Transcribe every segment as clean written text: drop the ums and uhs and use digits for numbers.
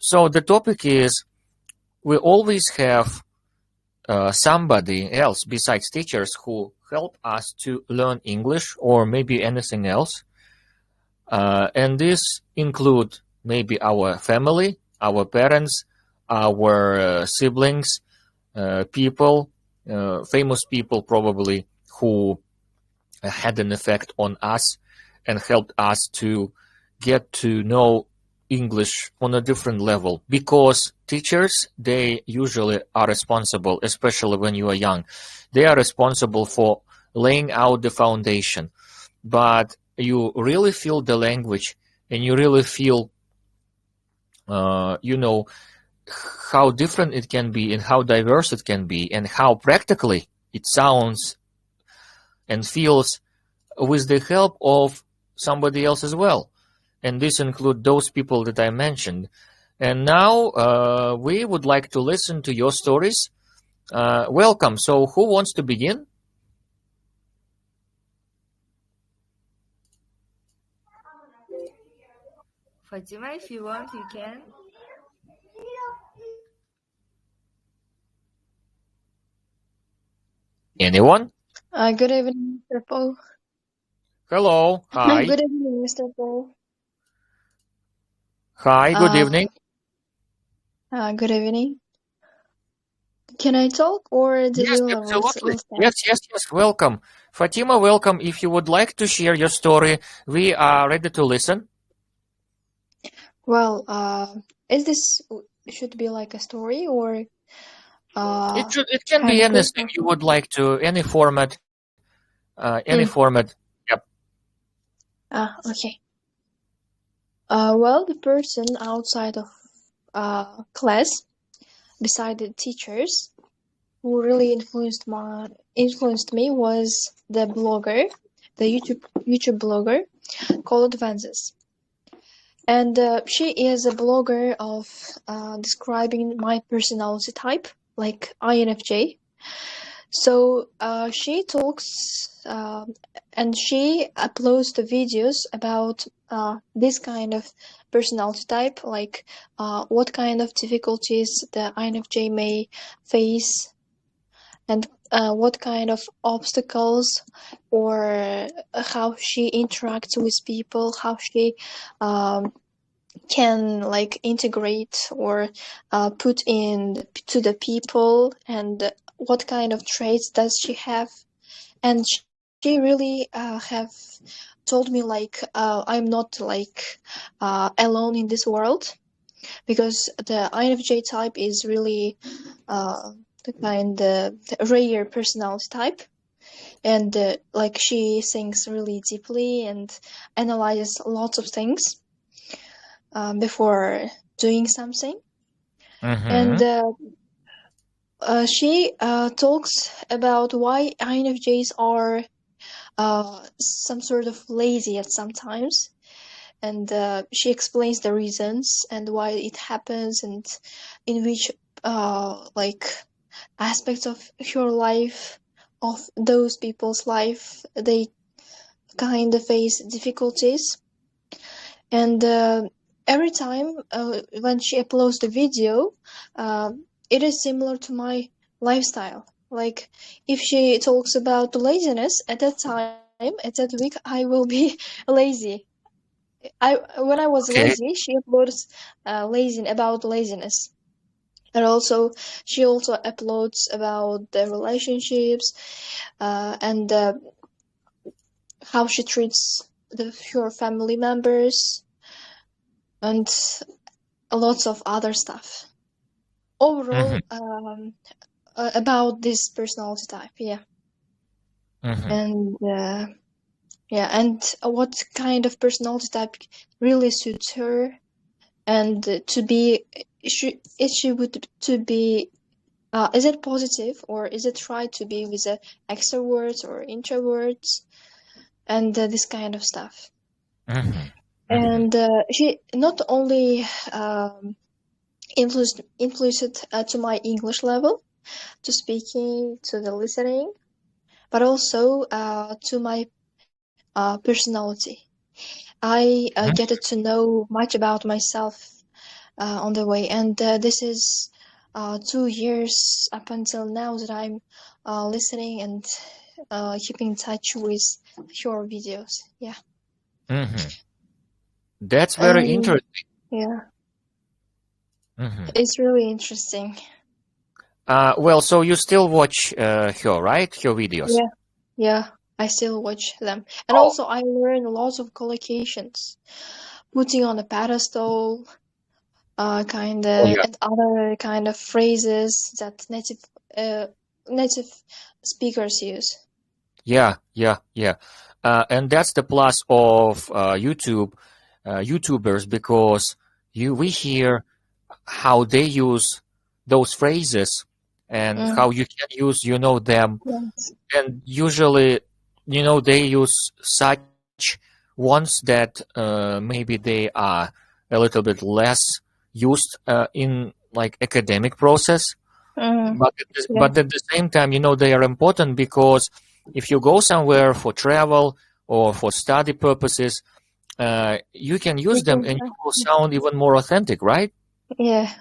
So the topic is, we always have somebody else besides teachers who help us to learn English or maybe anything else. And this include maybe our family, our parents, our siblings, people, famous people probably, who had an effect on us and helped us to get to know English on a different level, because teachers, they usually are responsible, especially when you are young, they are responsible for laying out the foundation. But you really feel the language, and you really feel you know, how different it can be and how diverse it can be and how practically it sounds and feels with the help of somebody else as well. And this includes those people that I mentioned. And now we would like to listen to your stories. Welcome. So who wants to begin? Fatima, if you want, you can. Anyone? Good evening, Mr.Po. Hello. Hi. Good evening, Mr.Po. Hi. Good evening. Good evening. Can I talk, or do Yes, you absolutely. will start? Yes. Welcome. Fatima, welcome. If you would like to share your story, we are ready to listen. Well, is this should be like a story, or It can be kind of anything you would like to, any format. Any format. Yep. Okay. Well, the person outside of class, beside the teachers, who really influenced me was the blogger, the YouTube blogger called Vanzes. And she is a blogger of describing my personality type, like INFJ. So she talks and she uploads the videos about this kind of personality type, like what kind of difficulties the INFJ may face, and what kind of obstacles, or how she interacts with people, how she can like integrate or put in to the people, and what kind of traits does she have. And she really have told me like I'm not like alone in this world, because the INFJ type is really the rare personality type. And like she thinks really deeply and analyzes lots of things before doing something. And she talks about why INFJs are some sort of lazy at sometimes. And she explains the reasons and why it happens, and in which like aspects of her life, of those people's life, they kind of face difficulties. And every time when she uploads the video, it is similar to my lifestyle. Like if she talks about laziness, at that time, at that week, I will be lazy. When I was lazy, she uploads about laziness. And also, she also uploads about the relationships and how she treats her family members, and lots of other stuff. Overall, about this personality type, yeah. And and what kind of personality type really suits her, and to be, she would to be, is it positive, or is it try to be with extroverts or introverts, and this kind of stuff. And she not only influenced to my English level, to speaking, to the listening, but also to my personality. I get to know much about myself on the way. And this is 2 years up until now that I'm listening and keeping in touch with your videos. Yeah. That's very interesting. Yeah. It's really interesting. Well, so you still watch her, right? Her videos. Yeah, I still watch them. And also I learn lots of collocations. Putting on a pedestal, and other kind of phrases that native speakers use. Yeah. And that's the plus of YouTubers, because we hear how they use those phrases and how you can use, them. Yes. And usually, they use such ones that maybe they are a little bit less used in like academic process. But at the same time, they are important, because if you go somewhere for travel or for study purposes, you can use them and you will sound even more authentic, right? Yeah,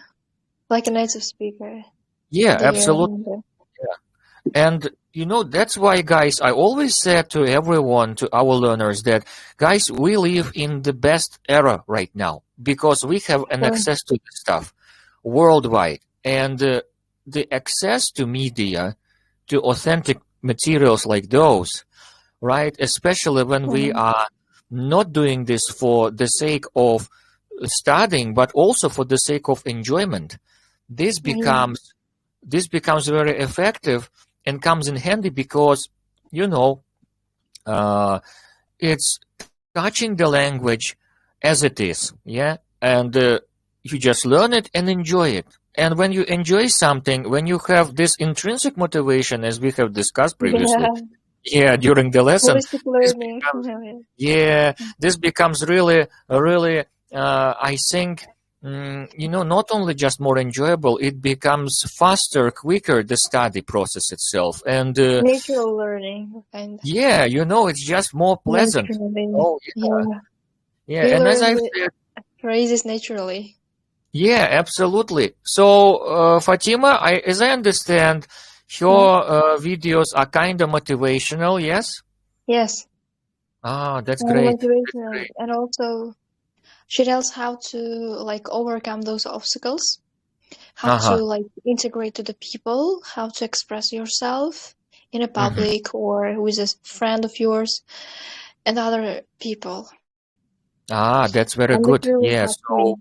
like a native speaker. Yeah, absolutely. Yeah. And that's why, guys, I always said to everyone, to our learners, that, guys, we live in the best era right now, because we have an access to this stuff worldwide. And the access to media, to authentic materials like those, right? Especially when we are not doing this for the sake of studying, but also for the sake of enjoyment. This becomes very effective and comes in handy, because it's touching the language as it is, and you just learn it and enjoy it. And when you enjoy something, when you have this intrinsic motivation, as we have discussed previously, during the lesson, this becomes really I think, not only just more enjoyable, it becomes faster, quicker, the study process itself. And natural learning. It's just more pleasant. And as I've said, phrases naturally. Yeah, absolutely. So, Fatima, as I understand, your videos are kind of motivational, yes? Yes. That's great. Motivational. And also, she tells how to overcome those obstacles, how to integrate to the people, how to express yourself in a public or with a friend of yours and other people. That's very good. Yeah. So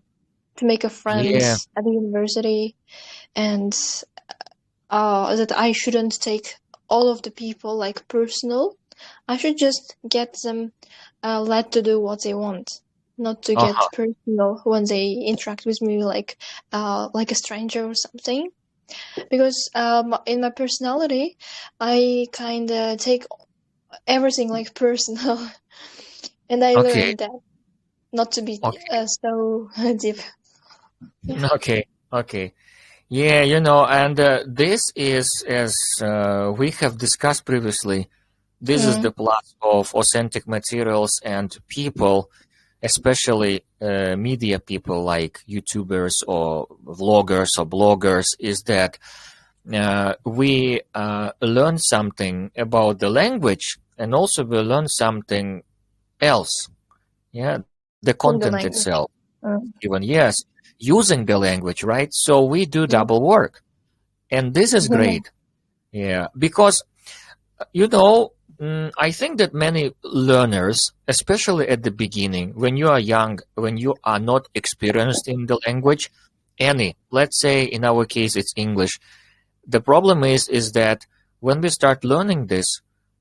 to make a friend at the university, and that I shouldn't take all of the people personal. I should just get them led to do what they want, not to get personal when they interact with me like a stranger or something. Because in my personality, I kind of take everything personal, and I learned that not to be so deep. Okay. Yeah, and this is, as we have discussed previously, this is the plus of authentic materials and people, especially media people like YouTubers or vloggers or bloggers, is that we learn something about the language, and also we learn something else. The content itself. Even using the language, right? So we do double work, and this is great. Because I think that many learners, especially at the beginning, when you are young, when you are not experienced in the language, let's say in our case it's English, the problem is that when we start learning this,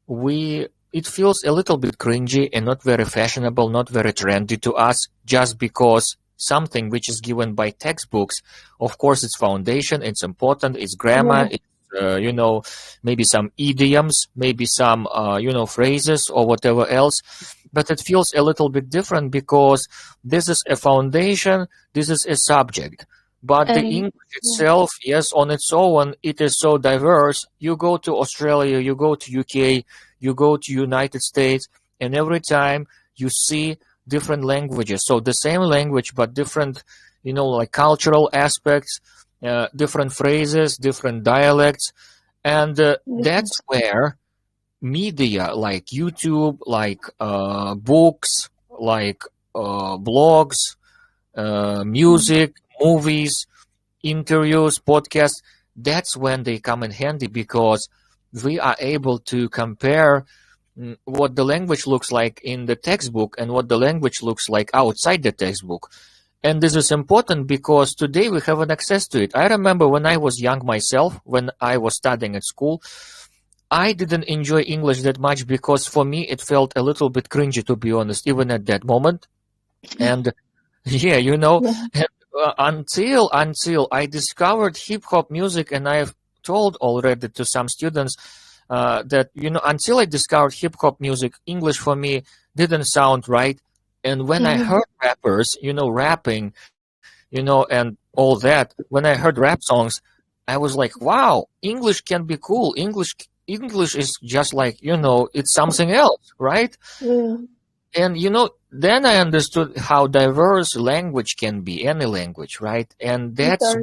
it feels a little bit cringy and not very fashionable, not very trendy to us, just because something which is given by textbooks, of course, it's foundation, it's important, it's grammar, it's, maybe some idioms, maybe some, phrases or whatever else. But it feels a little bit different because this is a foundation, this is a subject. But the English itself, on its own, it is so diverse. You go to Australia, you go to UK, you go to United States, and every time you see different languages. So the same language, but different, like cultural aspects, different phrases, different dialects. And that's where media like YouTube, like books, like blogs, music, movies, interviews, podcasts, that's when they come in handy, because we are able to compare what the language looks like in the textbook and what the language looks like outside the textbook. And this is important because today we have an access to it. I remember when I was young myself, when I was studying at school, I didn't enjoy English that much because for me it felt a little bit cringy, to be honest, even at that moment. And yeah, and, until I discovered hip hop music, and I've told already to some students that until I discovered hip hop music, English for me didn't sound right. And when I heard rappers, rapping, and all that, when I heard rap songs, I was like, wow, English can be cool. English is just like, it's something else, right? And, then I understood how diverse language can be, any language, right? And that's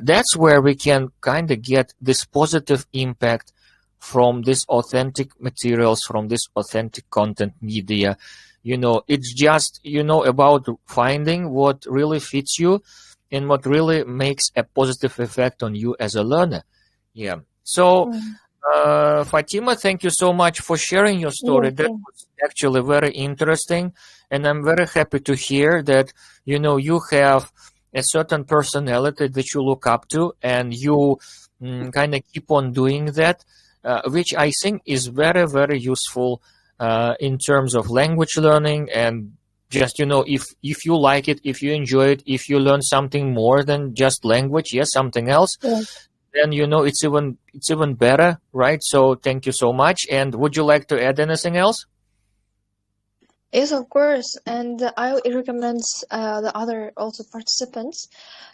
that's where we can kind of get this positive impact from this authentic materials, from this authentic content media. It's just, about finding what really fits you and what really makes a positive effect on you as a learner. Yeah. So, Fatima, thank you so much for sharing your story. That was actually very interesting. And I'm very happy to hear that, you have a certain personality that you look up to, and you kind of keep on doing that, which I think is very, very useful in terms of language learning. And just, if you like it, if you enjoy it, if you learn something more than just language, something else, then, it's even better, right? So thank you so much. And would you like to add anything else? Yes, of course. And I recommend the other also participants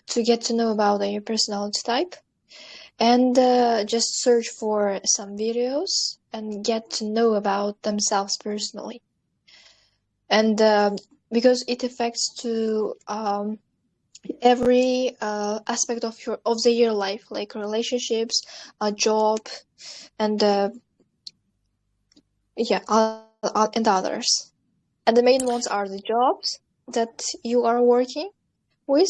to get to know about their personality type, and just search for some videos and get to know about themselves personally. And because it affects to every aspect of their life, like relationships, a job, and and others. And the main ones are the jobs that you are working with,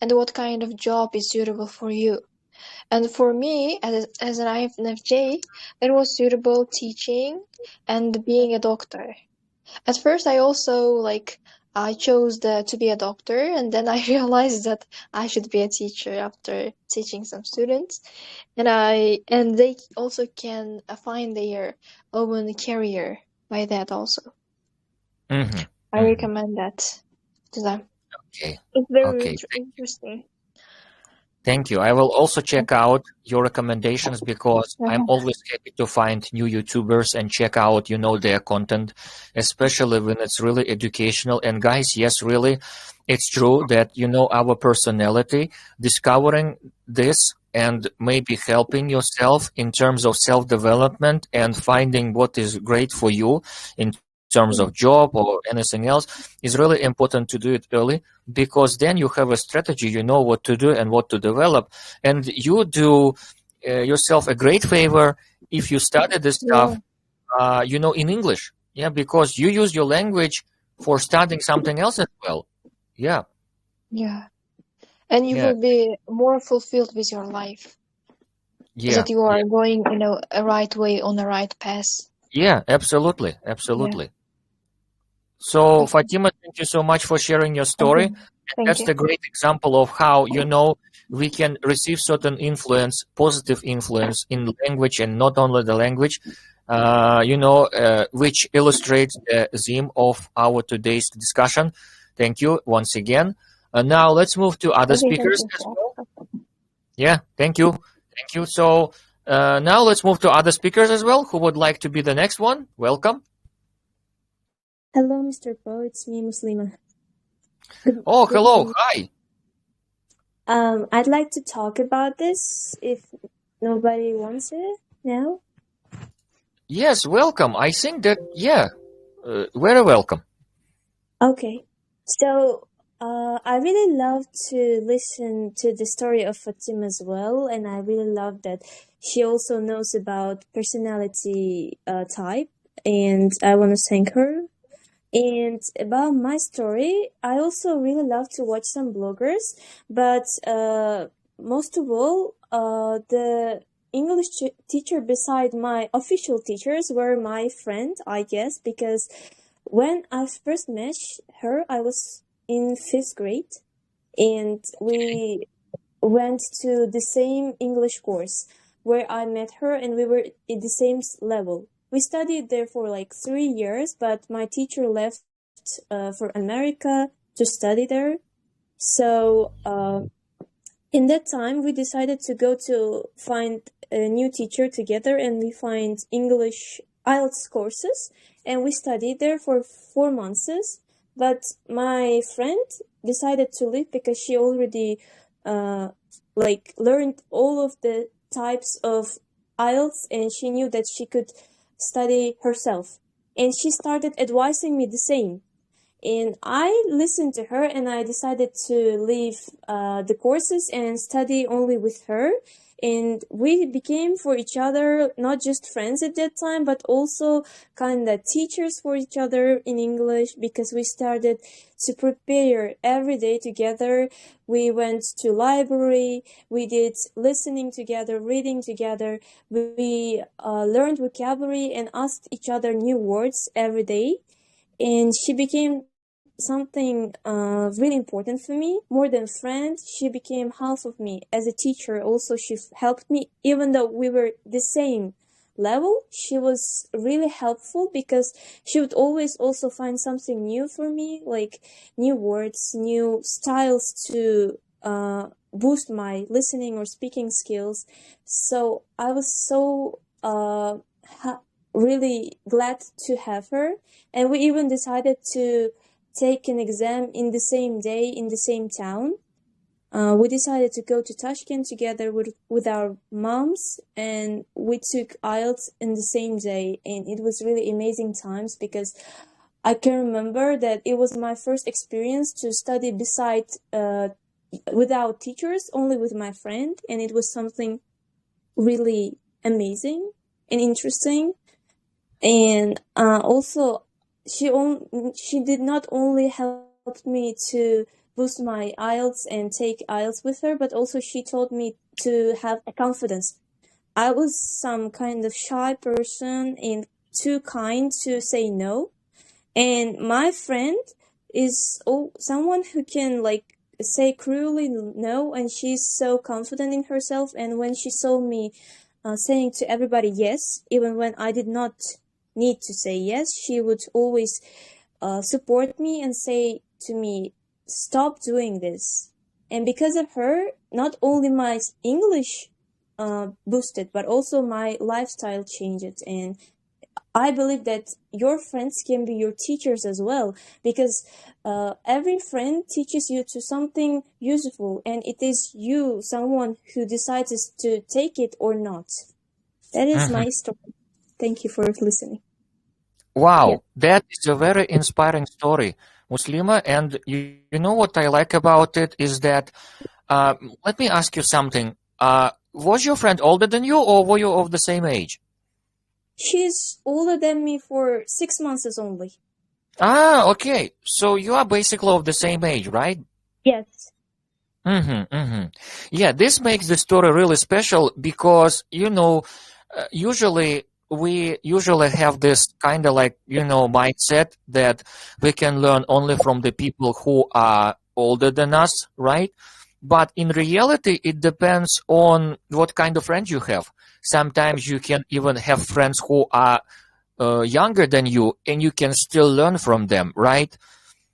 and what kind of job is suitable for you. And for me, as an INFJ, it was suitable teaching and being a doctor. At first, I also I chose to be a doctor, and then I realized that I should be a teacher after teaching some students, and they also can find their own career by that also. I recommend that to them. Okay. It's very interesting. Thank you. I will also check out your recommendations, because I'm always happy to find new YouTubers and check out, their content, especially when it's really educational. And guys, yes, really, it's true that, our personality, discovering this and maybe helping yourself in terms of self-development and finding what is great for you in terms of job or anything else, is really important to do it early, because then you have a strategy, you know what to do and what to develop, and you do yourself a great favor if you study this stuff in English, because you use your language for studying something else as well. And you will be more fulfilled with your life, that you are going a right way, on the right path. Absolutely. So, Fatima, thank you so much for sharing your story. That's the great example of how, we can receive certain influence, positive influence in language, and not only the language, which illustrates the theme of our today's discussion. Thank you once again. Now let's move to other speakers as well. Thank you. So now let's move to other speakers as well who would like to be the next one. Welcome. Hello, Mr.Po. It's me, Muslima. Oh, hello. Hi. I'd like to talk about this if nobody wants it now. Yes, welcome. I think that, very welcome. Okay. So, I really love to listen to the story of Fatima as well, and I really love that she also knows about personality type, and I want to thank her. And about my story, I also really love to watch some bloggers, but most of all, the English teacher beside my official teachers were my friend, I guess, because when I first met her, I was in fifth grade, and we went to the same English course where I met her, and we were in the same level. We studied there for like 3 years, but my teacher left for America to study there. So in that time, we decided to go to find a new teacher together, and we find English IELTS courses, and we studied there for 4 months. But my friend decided to leave because she already learned all of the types of IELTS, and she knew that she could study herself. And she started advising me the same. And I listened to her, and I decided to leave the courses and study only with her. And we became for each other not just friends at that time, but also kind of teachers for each other in English, because we started to prepare every day together. We went to library, we did listening together, reading together. We learned vocabulary and asked each other new words every day. And she became something really important for me. More than friend, she became half of me. As a teacher also, she helped me. Even though we were the same level, she was really helpful because she would always also find something new for me, like new words, new styles to boost my listening or speaking skills. So I was so really glad to have her. And we even decided to take an exam in the same day, in the same town. We decided to go to Tashkent together with our moms, and we took IELTS in the same day. And it was really amazing times, because I can remember that it was my first experience to study beside, without teachers, only with my friend. And it was something really amazing and interesting. And also, she did not only help me to boost my IELTS and take IELTS with her, but also she taught me to have a confidence. I was some kind of shy person and too kind to say no. And my friend is someone who can say cruelly no, and she's so confident in herself. And when she saw me saying to everybody yes, even when I did not need to say yes, she would always support me and say to me, stop doing this. And because of her, not only my English boosted, but also my lifestyle changed. And I believe that your friends can be your teachers as well, because every friend teaches you to something useful, and it is you, someone who decides to take it or not. That is my story. Thank you for listening. Wow, Yeah. that is a very inspiring story, Muslima. And you know what I like about it is that, let me ask you something. Was your friend older than you, or were you of the same age? She's older than me for 6 months only. Ah, okay. So you are basically of the same age, right? Yes. Yeah, this makes the story really special because, usually we have this kind of mindset that we can learn only from the people who are older than us, right? But in reality, it depends on what kind of friends you have. Sometimes you can even have friends who are younger than you, and you can still learn from them, right?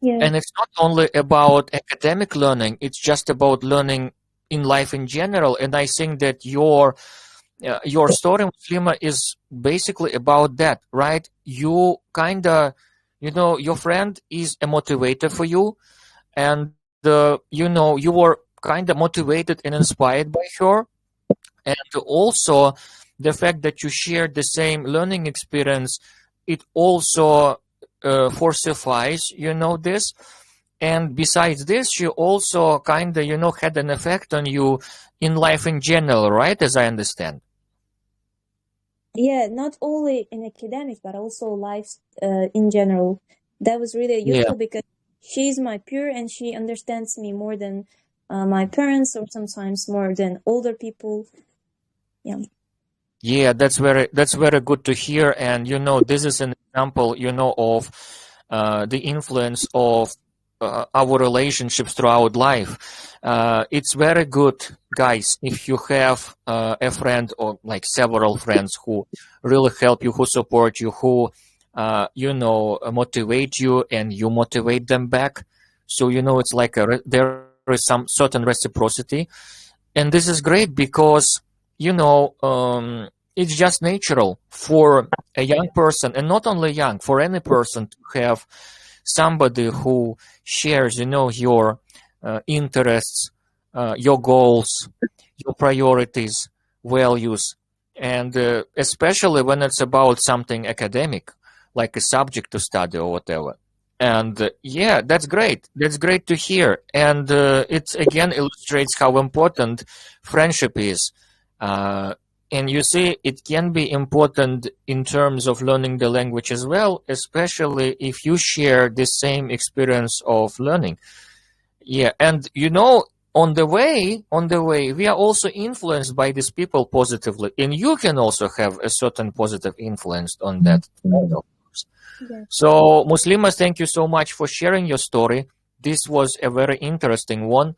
Yeah. And it's not only about academic learning, it's just about learning in life in general. And I think that your story, Muslima, is basically about that, right? You kind of, your friend is a motivator for you, and you were kind of motivated and inspired by her. And also the fact that you shared the same learning experience, it also falsifies, this. And besides this, you also kind of, you know, had an effect on you in life in general, right? As I understand. Yeah, not only in academics, but also life in general. That was really useful because she's my peer and she understands me more than my parents, or sometimes more than older people. Yeah. Yeah, that's very good to hear. And you know, this is an example, you know, of the influence of our relationships throughout life. It's very good, guys, if you have a friend or like several friends who really help you, who support you, who you know, motivate you, and you motivate them back. So you know, it's like there is some certain reciprocity, and this is great because you know, it's just natural for a young person, and not only young, for any person to have somebody who shares, you know, your interests, your goals, your priorities, values, and especially when it's about something academic, like a subject to study or whatever. And yeah, that's great. That's great to hear. And it again illustrates how important friendship is. And you see, it can be important in terms of learning the language as well, especially if you share the same experience of learning. Yeah, and you know, on the way, we are also influenced by these people positively, and you can also have a certain positive influence on that. Yeah. So, Muslima, thank you so much for sharing your story. This was a very interesting one.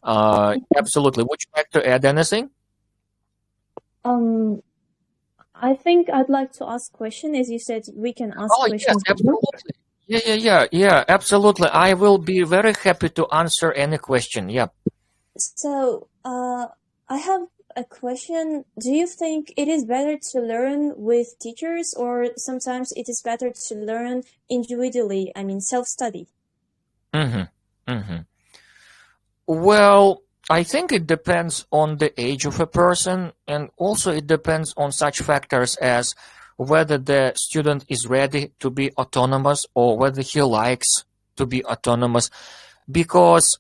Absolutely. Would you like to add anything? I think I'd like to ask question. As you said, we can ask Oh, yes, questions. absolutely. Yeah, absolutely. I will be very happy to answer any question. Yeah. So, I have a question. Do you think it is better to learn with teachers, or sometimes it is better to learn individually? I mean, self-study. Well, I think it depends on the age of a person, and also it depends on such factors as whether the student is ready to be autonomous or whether he likes to be autonomous. Because,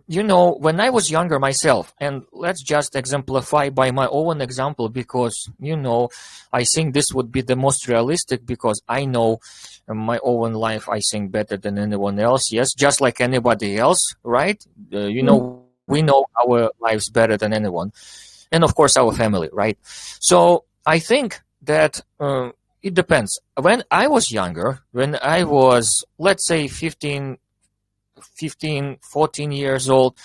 you know, when I was younger myself, and let's just exemplify by my own example, because, you know, I think this would be the most realistic because I know my own life, I think, better than anyone else. Yes, just like anybody else, right? You know, we know our lives better than anyone. And of course, our family, right? So I think that it depends. When I was younger, when I was, let's say, 15, 14 years old,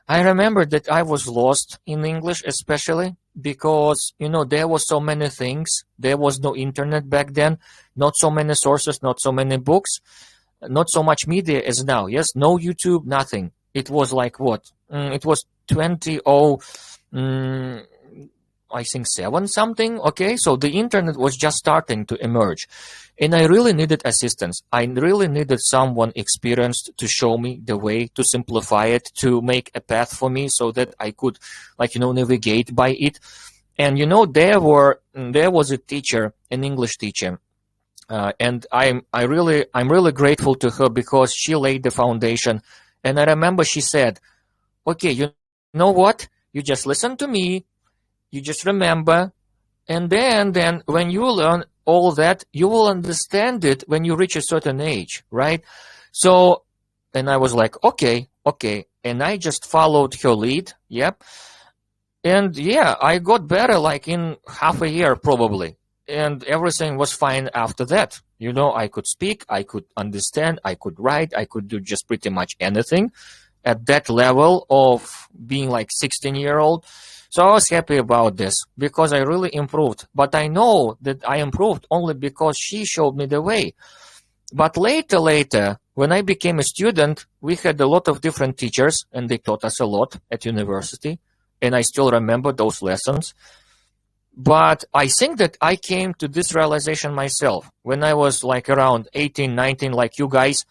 I remember that I was lost in English, especially because, you know, there was so many things. There was no internet back then, not so many sources, not so many books, not so much media as now. Yes, no YouTube, nothing. It was like what? It was 20, I think 7 something. Okay, so the internet was just starting to emerge. And I really needed assistance. I really needed someone experienced to show me the way, to simplify it, to make a path for me so that I could, like, you know, navigate by it. And, you know, there was a teacher, an English teacher. And I'm really grateful to her because she laid the foundation. And I remember she said, okay, you know what? You just listen to me. You just remember. And then when you learn all that, you will understand it when you reach a certain age, right? So, and I was like, okay. And I just followed her lead. Yep. And yeah, I got better like in half a year probably. And everything was fine after that. You know, I could speak, I could understand, I could write, I could do just pretty much anything at that level of being like 16-year-old. So I was happy about this because I really improved. But I know that I improved only because she showed me the way. But later, when I became a student, we had a lot of different teachers and they taught us a lot at university. And I still remember those lessons. But I think that I came to this realization myself when I was like around 18, 19, like you guys.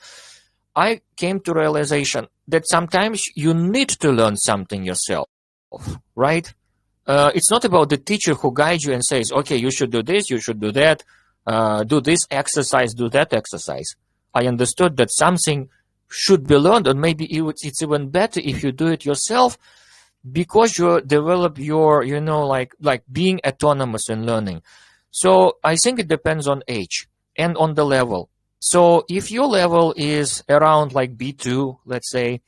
I came to realization that sometimes you need to learn something yourself, right? It's not about the teacher who guides you and says, okay, you should do this, you should do that, do this exercise, do that exercise. I understood that something should be learned, or maybe it's even better if you do it yourself, because you develop your, like being autonomous in learning. So I think it depends on age and on the level. So if your level is around like B2, let's say,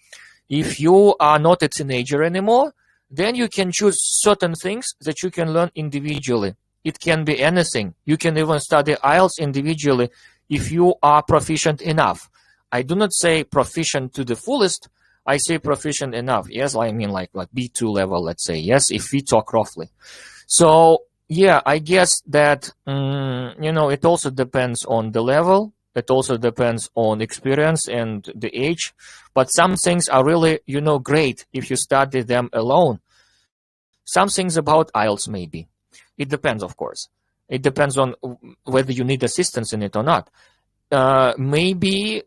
if you are not a teenager anymore, then you can choose certain things that you can learn individually. It can be anything. You can even study IELTS individually if you are proficient enough. I do not say proficient to the fullest. I say proficient enough. Yes, I mean like what B2 level, let's say. Yes, if we talk roughly. So yeah, I guess that it also depends on the level. It also depends on experience and the age. But some things are really, great if you study them alone. Some things about IELTS maybe. It depends, of course. It depends on whether you need assistance in it or not. Maybe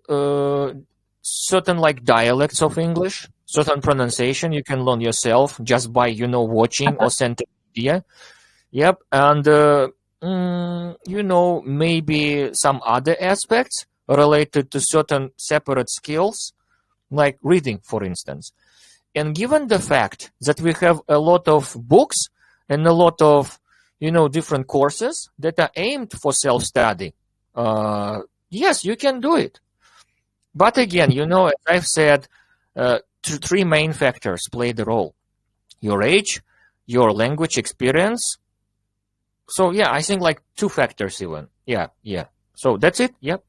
certain like dialects of English, certain pronunciation you can learn yourself just by, watching or sentence media. Yep. And, maybe some other aspects related to certain separate skills, like reading, for instance. And given the fact that we have a lot of books and a lot of, different courses that are aimed for self-study, yes, you can do it. But again, as I've said, three main factors play the role: your age, your language experience. So yeah, I think like two factors even. Yeah. So that's it. Yep.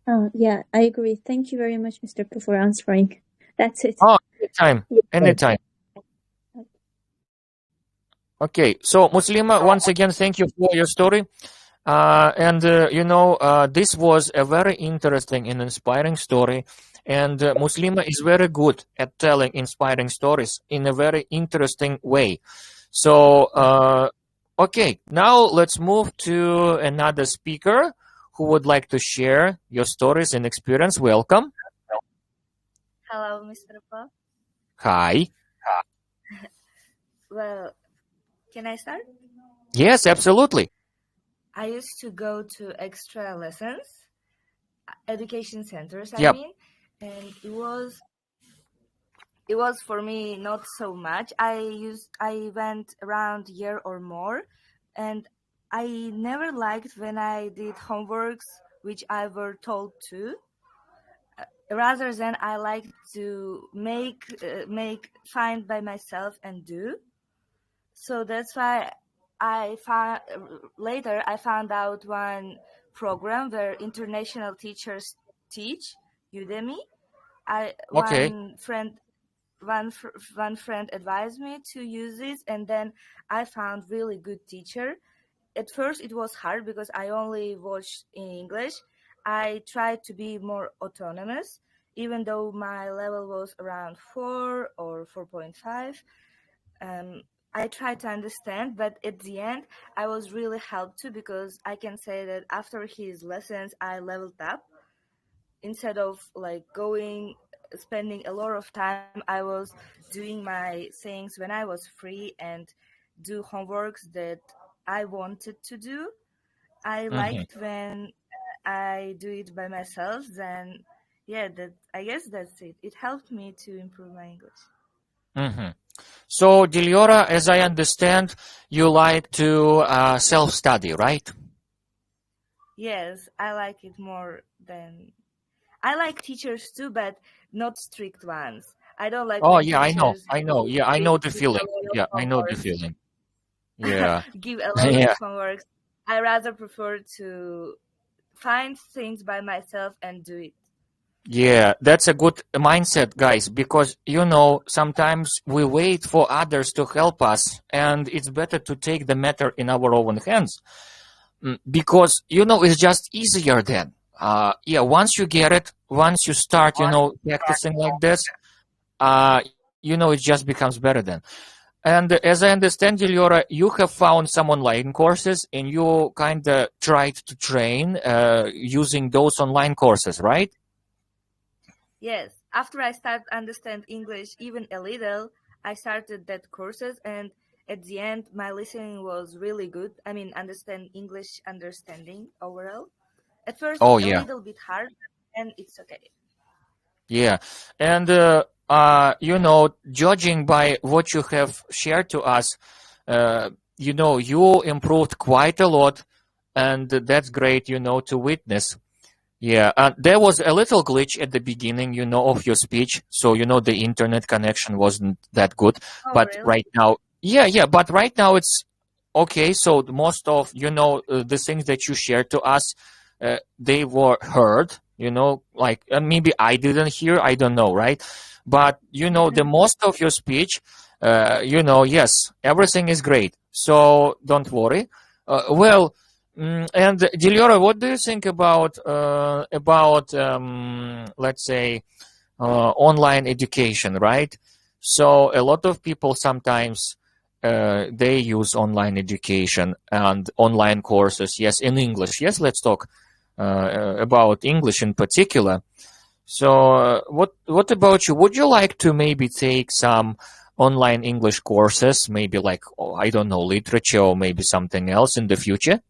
Oh, yeah, I agree. Thank you very much, Mr.Po, for answering. That's it. Oh, anytime. Okay, so Muslima, once again, thank you for your story. This was a very interesting and inspiring story. And Muslima is very good at telling inspiring stories in a very interesting way. So, okay, now let's move to another speaker who would like to share your stories and experience. Welcome. Hello, Mr.Po. Hi. Well, can I start? Yes, absolutely. I used to go to extra lessons, education centers, I Yep. mean, and it was for me not so much. I went around a year or more, and I never liked when I did homeworks which I were told to. Rather than I like to make find by myself and do. So that's why I found later I found out one program where international teachers teach, Udemy. Okay. One friend advised me to use this, and then I found really good teacher. At first it was hard because I only watched in English. I tried to be more autonomous, even though my level was around 4 or 4.5. I tried to understand, but at the end, I was really helped too, because I can say that after his lessons, I leveled up. Instead of like spending a lot of time, I was doing my things when I was free and do homeworks that I wanted to do. I liked when I do it by myself. Then, yeah, I guess that's it. It helped me to improve my English. Mm-hmm. So, Diliora, as I understand, you like to self-study, right? Yes, I like it more than I like teachers too, but not strict ones. I don't like Oh, when yeah, I know. teachers Yeah, I know the give a feeling. lot of Yeah, I know the homework. feeling. Yeah. Give a lot Yeah. of homework. I rather prefer to find things by myself and do it. Yeah, that's a good mindset, guys, because, sometimes we wait for others to help us, and it's better to take the matter in our own hands. Because, it's just easier then. Once you get it, once you start, practicing like this, it just becomes better then. And as I understand, Diliora, you have found some online courses and you kind of tried to train using those online courses, right? Yes, after I started understand English even a little, I started that courses, and at the end my listening was really good. I mean, understanding overall. At first Oh, a yeah. little bit hard, and it's okay. Yeah. And, judging by what you have shared to us, you improved quite a lot, and that's great, to witness. Yeah, there was a little glitch at the beginning, of your speech. So, the internet connection wasn't that good. Oh, But really? right now, yeah, but right now it's okay. So most of, the things that you shared to us, they were heard, like maybe I didn't hear, I don't know, right? But, the most of your speech, yes, everything is great. So don't worry. Well, and Diliora, what do you think about let's say online education, right? So a lot of people sometimes they use online education and online courses. Yes, in English. Yes, let's talk about English in particular. So what about you? Would you like to maybe take some online English courses, maybe like I don't know, literature or maybe something else in the future?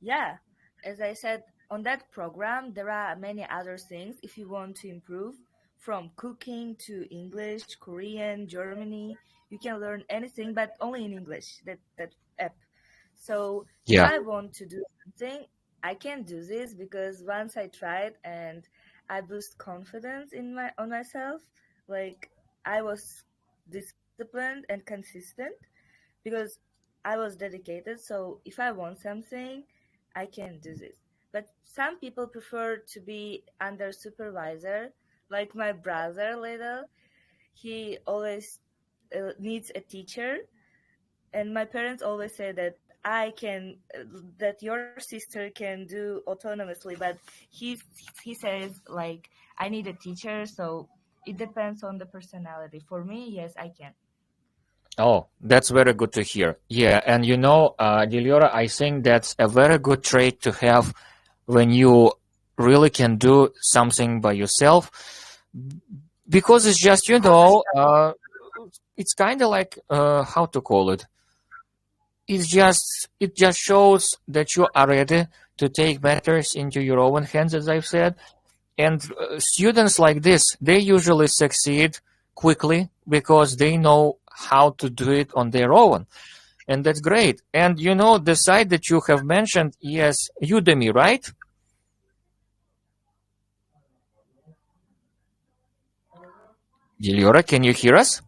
Yeah, as I said, on that program, there are many other things if you want to improve, from cooking to English, Korean, Germany. You can learn anything, but only in English, that app. So if Yeah. I want to do something, I can do this because once I tried and I boost confidence on myself, like I was disciplined and consistent because I was dedicated. So if I want something, I can do this. But some people prefer to be under supervisor, like my brother little. He always needs a teacher, and my parents always say that that your sister can do autonomously, but he says like I need a teacher, so it depends on the personality. For me, yes, I can. Oh, that's very good to hear. Yeah, and Diliora, I think that's a very good trait to have when you really can do something by yourself, because it's just, it's kind of like, how to call it? It just shows that you are ready to take matters into your own hands, as I've said. And students like this, they usually succeed quickly because they know how to do it on their own. And that's great. And the site that you have mentioned, yes, Udemy, right? Diliora, can you hear us?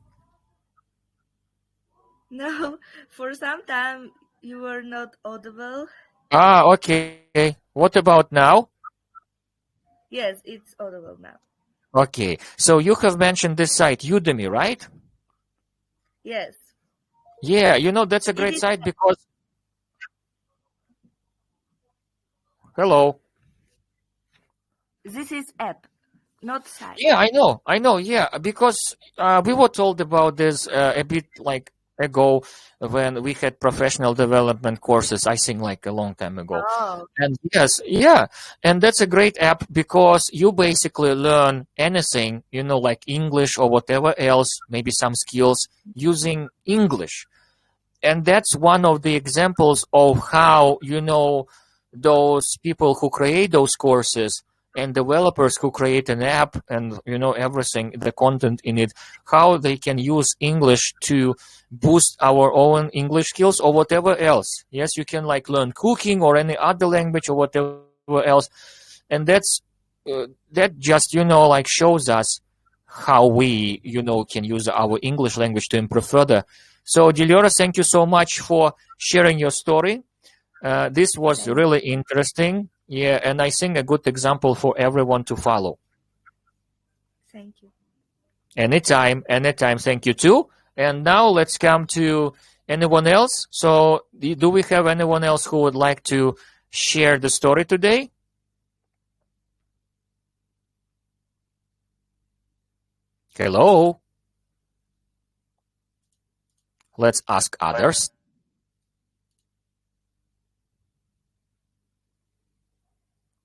No, for some time you were not audible. Ah, okay. What about now? Yes, it's audible now. Okay. So you have mentioned this site, Udemy, right? Yes, Yeah, that's a it great is. site because, hello. This is app, not site. Yeah, I know. Yeah, because we were told about this a bit like ago when we had professional development courses. I think like a long time ago. Oh, And yes, yeah, and that's a great app because you basically learn anything, like English or whatever else, maybe some skills using English. And that's one of the examples of how those people who create those courses and developers who create an app and everything, the content in it, how they can use English to boost our own English skills or whatever else. Yes, you can like learn cooking or any other language or whatever else. And that just like shows us how we can use our English language to improve further. So, Diliora, thank you so much for sharing your story. This was thank really interesting. Yeah, and I think a good example for everyone to follow. thank you. Anytime, anytime. Thank you too. And now let's come to anyone else. So, do we have anyone else who would like to share the story today? Hello. Let's ask others.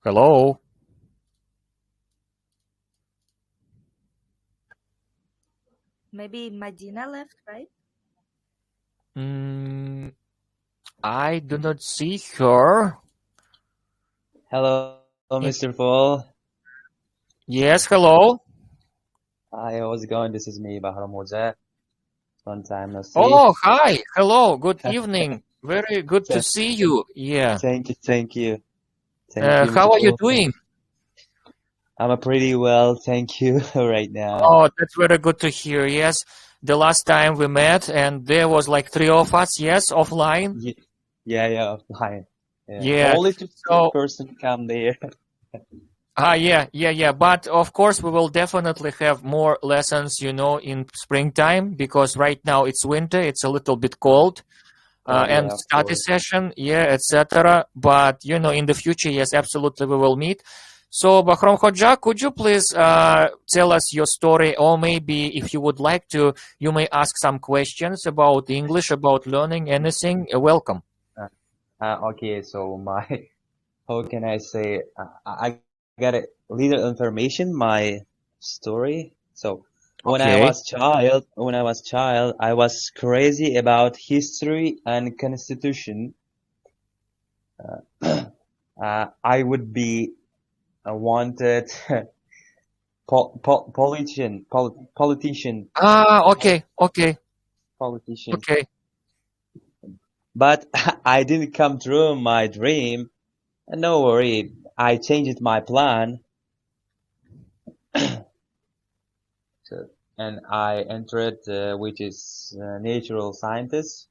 Hello. Maybe Medina left, right? Mm, I do not see her. Hello, Mr. In- Po. Yes, hello. Hi, how's it going? This is me, Bahram Hoja. Long time no see. Oh, hi. Hello. Good evening. Very good to Th- see you. Yeah. Thank you, thank you. Thank you, How Mr. are you Po. doing? I'm pretty well, thank you, right now. Oh, that's very good to hear. Yes. The last time we met and there was like three of us, yes, offline. Ye- Yeah, fine. Yeah, Yeah. only two So, person come there. yeah. But of course, we will definitely have more lessons, in springtime because right now it's winter. It's a little bit cold. Oh And yeah, of study course. session, yeah, etc. But in the future, yes, absolutely, we will meet. So, Bahram Hoja, could you please tell us your story, or maybe if you would like to, you may ask some questions about English, about learning anything. Welcome. Okay, so how can I say? I got a little information, my story. So Okay. when I was child, I was crazy about history and constitution. I would be a wanted Okay. politician, Okay. but I didn't come true my dream. No worry, I changed my plan. So, and I entered, which is natural scientist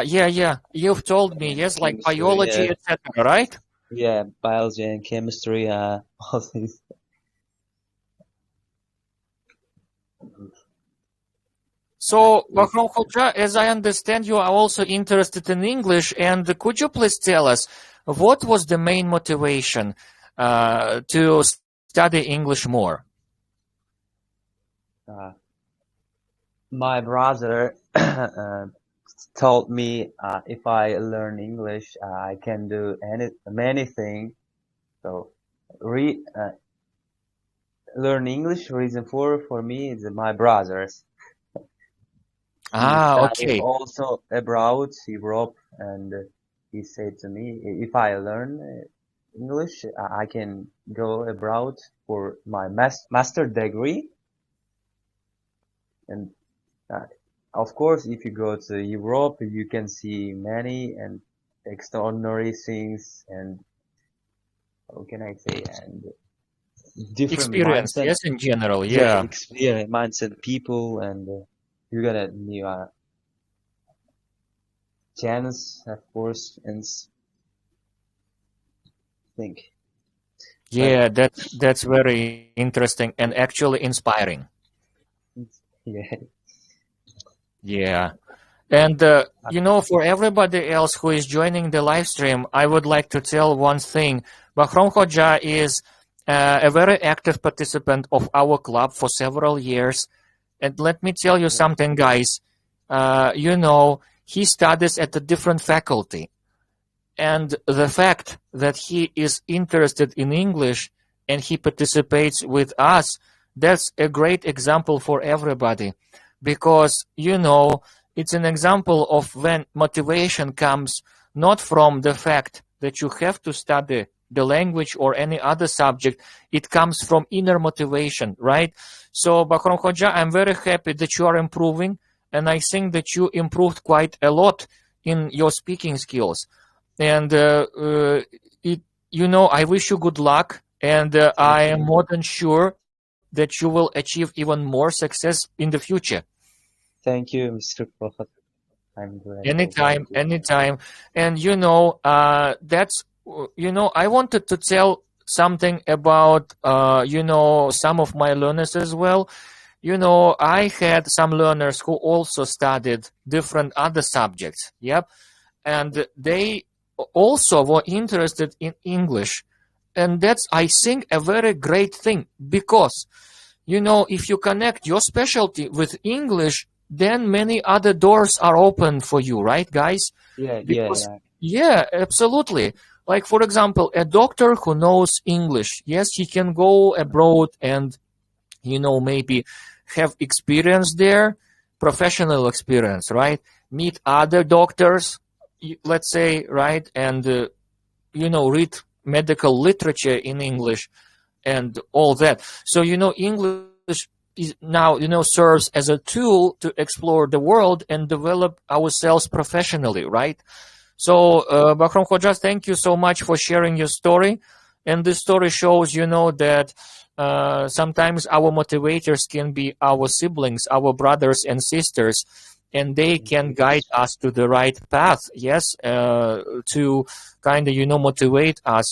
Yeah. You've told me, and yes, like chemistry. biology, etc., right? Yeah, biology and chemistry. All these. So, Yes. Bahram Hoja, as I understand, you are also interested in English, and could you please tell us what was the main motivation to study English more? Uh, my brother told me if I learn English, I can do many things. So, re learn English reason for me is my brothers. He studied Okay. also abroad, Europe, and he said to me, if I learn English, I can go abroad for my master degree. And uh, of course, if you go to Europe, you can see many and extraordinary things and how can I say, and different Experience, mindset. yes, in general, Yeah, yeah. experience, mindset, people, and you got a new chance, of course, and think. But Yeah, that's very interesting and actually inspiring. yeah, Yeah. And, for everybody else who is joining the live stream, I would like to tell one thing. Bahram Hoja is a very active participant of our club for several years. And let me tell you something, guys. He studies at a different faculty. And the fact that he is interested in English and he participates with us, that's a great example for everybody. Because, it's an example of when motivation comes not from the fact that you have to study the language or any other subject, it comes from inner motivation, right? So, Bahram Hoja, I'm very happy that you are improving, and I think that you improved quite a lot in your speaking skills. And I wish you good luck, and I thank am you, more than sure that you will achieve even more success in the future. Mr. Prophet. I'm grateful. Anytime, Thank you. anytime. And I wanted to tell something about some of my learners as well. I had some learners who also studied different other subjects. Yep. And they also were interested in English. And that's, I think, a very great thing because, if you connect your specialty with English, then many other doors are open for you, right, guys? Because, Yeah. yeah, absolutely. Like, for example, a doctor who knows English, yes, he can go abroad and, maybe have experience there, professional experience, right? Meet other doctors, let's say, right? And, read medical literature in English and all that. So, English is now, serves as a tool to explore the world and develop ourselves professionally, right? So, Bahram Khoja, thank you so much for sharing your story. And this story shows, that sometimes our motivators can be our siblings, our brothers and sisters, and they can guide us to the right path, yes, to kind of, motivate us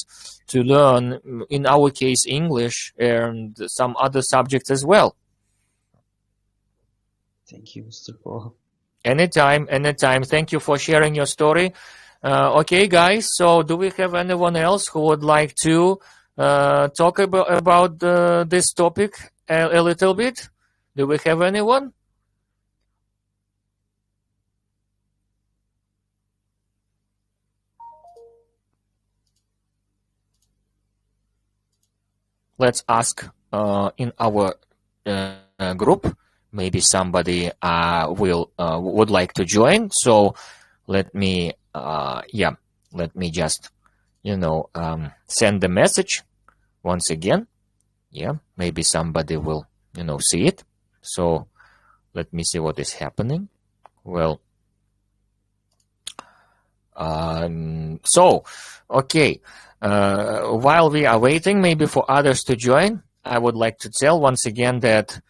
to learn, in our case, English and some other subjects as well. Thank you, Mr.Po. Anytime. Thank you for sharing your story. Okay, guys, so do we have anyone else who would like to talk about this topic a little bit? Do we have anyone? Let's ask in our group. Maybe somebody would like to join. So let me just send the message once again. Yeah, maybe somebody will see it. So let me see what is happening. Well, okay. While we are waiting, maybe for others to join, I would like to tell once again that,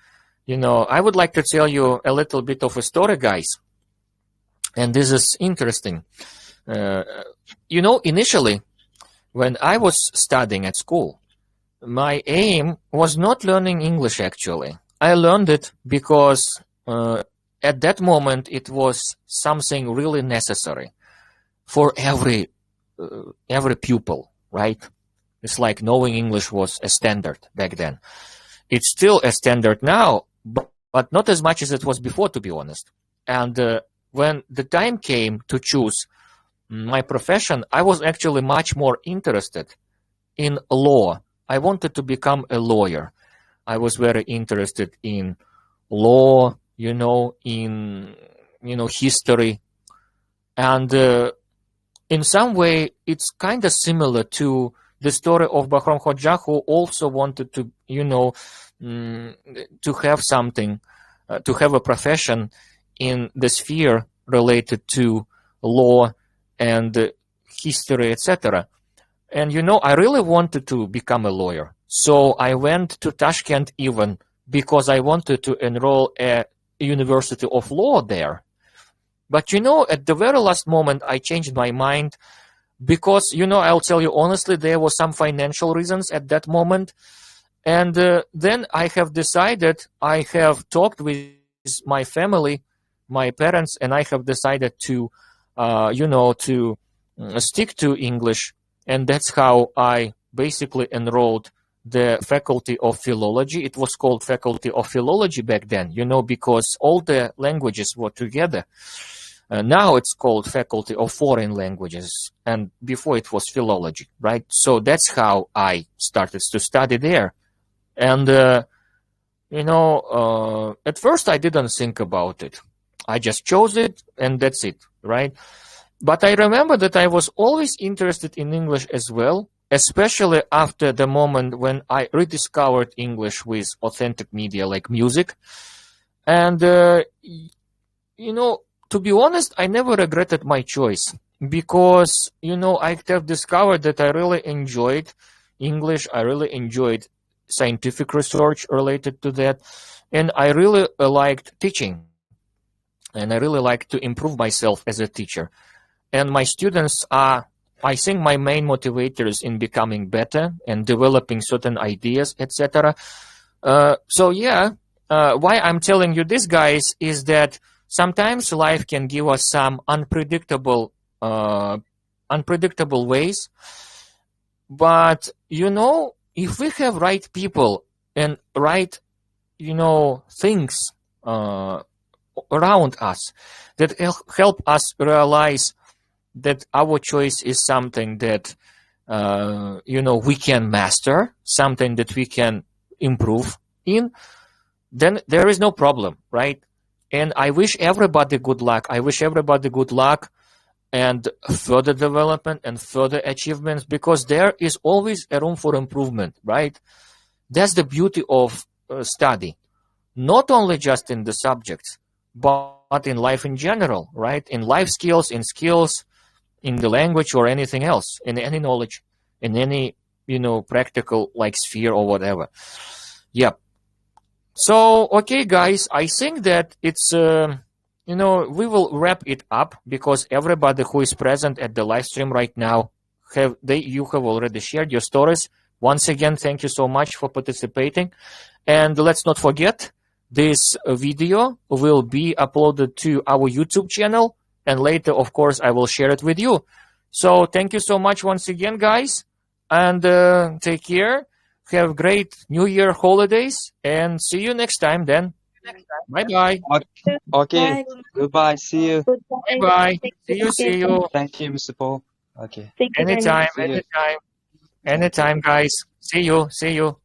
I would like to tell you a little bit of a story, guys. And this is interesting. Initially, when I was studying at school, my aim was not learning English, actually. I learned it because at that moment it was something really necessary for every pupil, right? It's like knowing English was a standard back then. It's still a standard now, but not as much as it was before, to be honest. And when the time came to choose my profession, I was actually much more interested in law. I wanted to become a lawyer. I was very interested in law, in history. And in some way, it's kind of similar to the story of Bahram Khoja, who also wanted to, to have something, to have a profession in the sphere related to law and history, etc. And, I really wanted to become a lawyer. So I went to Tashkent even because I wanted to enroll at University of Law there. But, at the very last moment, I changed my mind because, I'll tell you honestly, there were some financial reasons at that moment. And then I have decided, I have talked with my family, my parents, and I have decided to, to stick to English. And that's how I basically enrolled the Faculty of Philology. It was called Faculty of Philology back then, because all the languages were together. Now it's called Faculty of Foreign Languages, and before it was Philology, right? So that's how I started to study there. And, at first I didn't think about it. I just chose it, and that's it, right? But I remember that I was always interested in English as well, especially after the moment when I rediscovered English with authentic media like music. And, to be honest, I never regretted my choice because, I have discovered that I really enjoyed English. I really enjoyed scientific research related to that. And I really liked teaching. And I really like to improve myself as a teacher. And my students are, I think, my main motivators in becoming better and developing certain ideas, etc. Why I'm telling you this, guys, is that sometimes life can give us some unpredictable ways. But, if we have right people and right, things around us that help us realize that our choice is something that, we can master, something that we can improve in, then there is no problem, right? And I wish everybody good luck. I wish everybody good luck and further development and further achievements, because there is always a room for improvement, right? That's the beauty of study. Not only just in the subjects, but in life in general, right? In life skills, in skills, in the language or anything else, in any knowledge, in any, practical like sphere or whatever. Yep. So, okay, guys, I think that it's, we will wrap it up because everybody who is present at the live stream right now, you have already shared your stories. Once again, thank you so much for participating. And let's not forget, this video will be uploaded to our YouTube channel. And later, of course, I will share it with you. So thank you so much once again, guys. And take care. Have great New Year holidays. And see you next time then. Bye-bye. Okay. Bye. Goodbye. See you. Goodbye. Bye-bye. Thank you. See you. Thank you, Mr.Po. Okay. Thank you very much. Anytime, See you. anytime. Anytime, guys. See you.